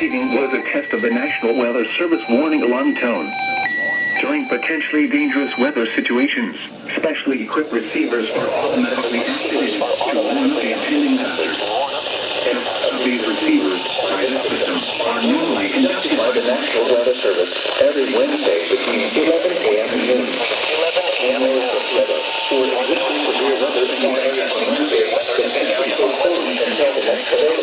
receiving was a test of the National Weather Service warning alarm tone. During potentially dangerous weather situations, specially equipped receivers are automatically activated to warn of the impending hazard. Tests of these receivers by this system are normally conducted by the National Weather Service every Wednesday between 11 a.m. and noon. 11 a.m. and noon. For existing severe weather scenarios on Wednesday, the entry for closing and next available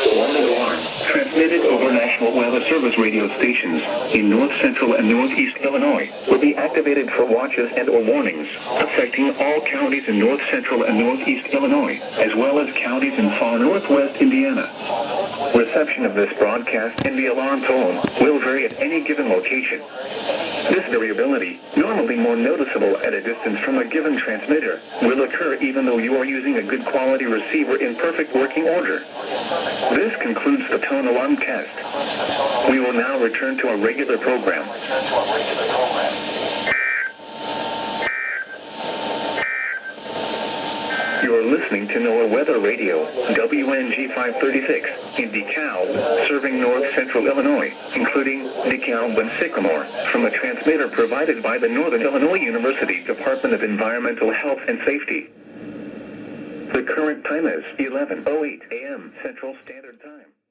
the warning alarm transmitted over National Weather Service radio stations in North Central and Northeast Illinois will be activated for watches and or warnings affecting all counties in North Central and Northeast Illinois, as well as counties in far Northwest Indiana. Reception of this broadcast in the alarm tone will vary at any given location. This variability, normally more noticeable at a distance from a given transmitter, will occur even though you are using a good quality receiver in perfect working order. This concludes the tone alarm test. We will now return to our regular program. You are listening to NOAA Weather Radio, WNG 536, in DeKalb, serving North Central Illinois, including DeKalb and Sycamore, from a transmitter provided by the Northern Illinois University Department of Environmental Health and Safety. The current time is 11:08 a.m. Central Standard Time.